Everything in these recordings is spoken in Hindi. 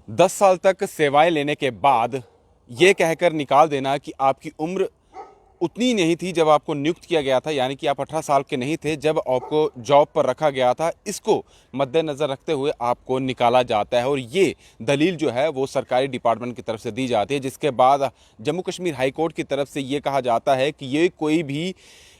10 साल तक सेवाएं लेने के बाद ये कहकर निकाल देना कि आपकी उम्र उतनी नहीं थी जब आपको नियुक्त किया गया था, यानी कि आप 18 साल के नहीं थे जब आपको जॉब पर रखा गया था, इसको मद्देनज़र रखते हुए आपको निकाला जाता है। और ये दलील जो है वो सरकारी डिपार्टमेंट की तरफ से दी जाती है, जिसके बाद जम्मू कश्मीर हाई कोर्ट की तरफ से ये कहा जाता है कि ये कोई भी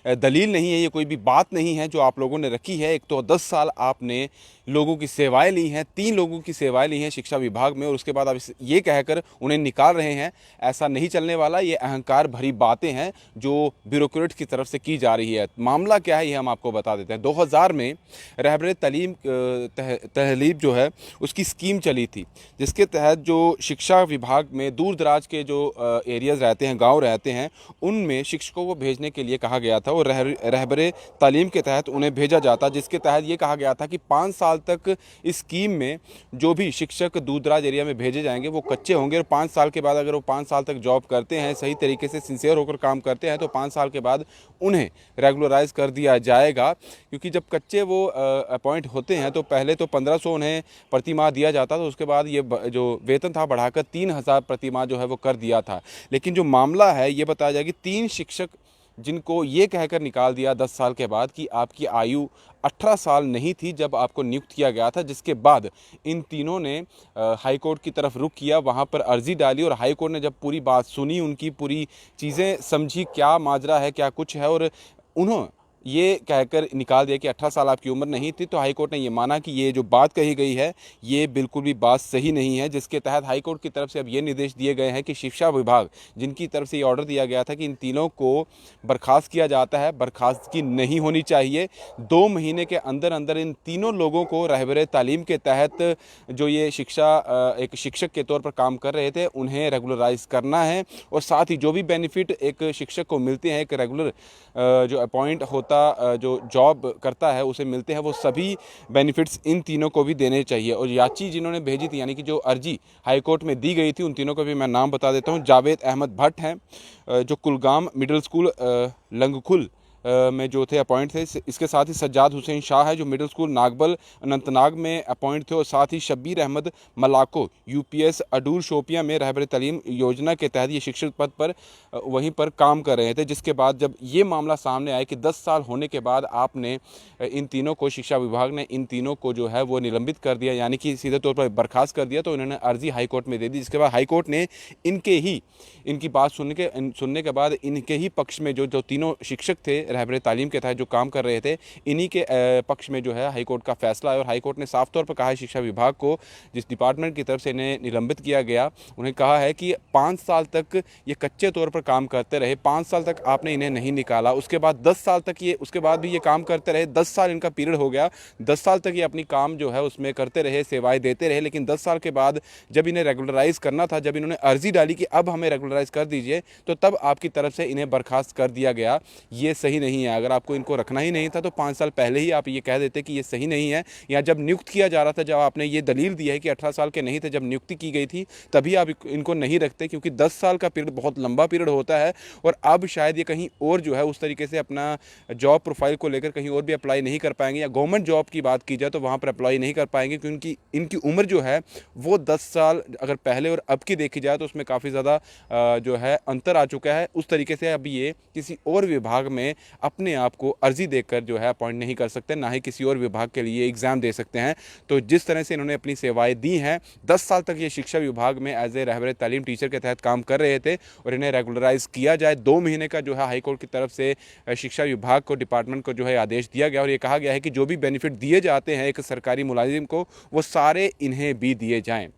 दलील नहीं है, ये कोई भी बात नहीं है जो आप लोगों ने रखी है। एक तो 10 साल आपने लोगों की सेवाएं ली हैं, 3 लोगों की सेवाएं ली हैं शिक्षा विभाग में, और उसके बाद आप ये कहकर उन्हें निकाल रहे हैं। ऐसा नहीं चलने वाला, ये अहंकार भरी बातें हैं जो ब्यूरोक्रेट की तरफ से की जा रही है। मामला क्या है ये हम आपको बता देते हैं। 2000 में रहबर तालीम तहलीब जो है उसकी स्कीम चली थी, जिसके तहत जो शिक्षा विभाग में दूर दराज के जो एरियाज़ रहते हैं, गाँव रहते हैं, उनमें शिक्षकों को भेजने के लिए कहा गया था और रहबर तालीम के तहत उन्हें भेजा जाता, जिसके तहत ये कहा गया था कि 5 साल तक इस स्कीम में जो भी शिक्षक दूर दराज एरिया में भेजे जाएंगे वो कच्चे होंगे, और 5 साल के बाद अगर वो 5 साल तक जॉब करते हैं, सही तरीके से सिंसियर होकर काम करते हैं, तो 5 साल के बाद उन्हें रेगुलराइज कर दिया जाएगा। क्योंकि जब कच्चे वो अपॉइंट होते हैं तो पहले तो 1500 उन्हें प्रति माह दिया जाता था, उसके बाद ये जो वेतन था बढ़ाकर 3000 प्रति माह जो है वो कर दिया था। लेकिन जो मामला है ये बताया जाए कि 3 शिक्षक जिनको ये कहकर निकाल दिया 10 साल के बाद कि आपकी आयु 18 साल नहीं थी जब आपको नियुक्त किया गया था, जिसके बाद इन तीनों ने हाई कोर्ट की तरफ रुख किया, वहाँ पर अर्जी डाली, और हाई कोर्ट ने जब पूरी बात सुनी, उनकी पूरी चीज़ें समझी, क्या माजरा है, क्या कुछ है, और उन्होंने ये कहकर निकाल दिया कि 18 साल आपकी उम्र नहीं थी, तो हाई कोर्ट ने ये माना कि ये जो बात कही गई है ये बिल्कुल भी बात सही नहीं है। जिसके तहत हाई कोर्ट की तरफ से अब ये निर्देश दिए गए हैं कि शिक्षा विभाग, जिनकी तरफ से ये ऑर्डर दिया गया था कि इन तीनों को बर्खास्त किया जाता है, बर्खास्तगी नहीं होनी चाहिए। 2 महीने के अंदर अंदर इन तीनों लोगों को रहबर तालीम के तहत जो ये एक शिक्षक के तौर पर काम कर रहे थे उन्हें रेगुलराइज करना है, और साथ ही जो भी बेनिफिट एक शिक्षक को मिलते हैं, एक रेगुलर जो अपॉइंट होता जो जॉब करता है उसे मिलते हैं, वो सभी बेनिफिट्स इन तीनों को भी देने चाहिए। और याची जिन्होंने भेजी थी, यानी कि जो अर्जी हाई कोर्ट में दी गई थी, उन तीनों को भी मैं नाम बता देता हूँ। जावेद अहमद भट्ट हैं जो कुलगाम मिडिल स्कूल लंगखुल में जो थे अपॉइंट थे। इसके साथ ही सज्जाद हुसैन शाह है जो मिडिल स्कूल नागबल अनंतनाग में अपॉइंट थे, और साथ ही शब्बीर अहमद मलाको यूपीएस अडूर शोपिया में रहबर तालीम योजना के तहत ये शिक्षक पद पर वहीं पर काम कर रहे थे। जिसके बाद जब ये मामला सामने आया कि 10 साल होने के बाद आपने इन तीनों को, शिक्षा विभाग ने इन तीनों को जो है वो निलंबित कर दिया, यानी कि सीधे तौर पर बर्खास्त कर दिया, तो उन्होंने अर्जी हाई कोर्ट में दे दी। जिसके बाद हाई कोर्ट ने इनकी बात सुनने के बाद इनके ही पक्ष में जो तीनों शिक्षक थे रहबर तालीम के तहत जो काम कर रहे थे, इन्हीं के पक्ष में जो है हाई कोर्ट का फैसला है। और हाई कोर्ट ने साफ तौर पर कहा है शिक्षा विभाग को, जिस डिपार्टमेंट की तरफ से इन्हें निलंबित किया गया, उन्हें कहा है कि 5 साल तक ये कच्चे तौर पर काम करते रहे, 5 साल तक आपने इन्हें नहीं निकाला, उसके बाद 10 साल तक ये, उसके बाद भी ये काम करते रहे, 10 साल इनका पीरियड हो गया, 10 साल तक ये अपनी काम जो है उसमें करते रहे, सेवाएं देते रहे। लेकिन 10 साल के बाद जब इन्हें रेगुलराइज करना था, जब इन्होंने अर्जी डाली कि अब हमें रेगुलराइज कर दीजिए, तो तब आपकी तरफ से इन्हें बर्खास्त कर दिया गया। ये सही नहीं है। अगर आपको इनको रखना ही नहीं था तो 5 साल पहले ही आप ये कह देते कि ये सही नहीं है, या जब नियुक्त किया जा रहा था, जब आपने ये दलील दी है कि 18 साल के नहीं थे जब नियुक्ति की गई थी, तभी आप इनको नहीं रखते, क्योंकि 10 साल का पीरियड बहुत लंबा पीरियड होता है। और अब शायद ये कहीं और जो है उस तरीके से अपना जॉब प्रोफाइल को लेकर कहीं और भी अप्लाई नहीं कर पाएंगे, या गवर्नमेंट जॉब की बात की जाए तो वहाँ पर अप्लाई नहीं कर पाएंगे, क्योंकि इनकी उम्र जो है वो 10 साल अगर पहले और अब की देखी जाए तो उसमें काफ़ी ज़्यादा जो है अंतर आ चुका है। उस तरीके से अब ये किसी और विभाग में अपने आप को अर्जी देकर जो है अपॉइंट नहीं कर सकते, ना ही किसी और विभाग के लिए एग्ज़ाम दे सकते हैं। तो जिस तरह से इन्होंने अपनी सेवाएं दी हैं, 10 साल तक ये शिक्षा विभाग में एज ए रहबर तालीम टीचर के तहत काम कर रहे थे, और इन्हें रेगुलराइज किया जाए। 2 महीने का जो है हाईकोर्ट की तरफ से शिक्षा विभाग को, डिपार्टमेंट को जो है आदेश दिया गया, और ये कहा गया है कि जो भी बेनिफिट दिए जाते हैं एक सरकारी मुलाजिम को, वो सारे इन्हें भी दिए जाएँ।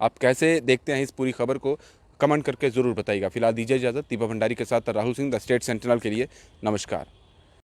आप कैसे देखते हैं इस पूरी खबर को, कमेंट करके ज़रूर बताइएगा। फिलहाल दीजिए इजाज़त। दीपा भंडारी के साथ Rahul Singh, the state sentinel के लिए। नमस्कार।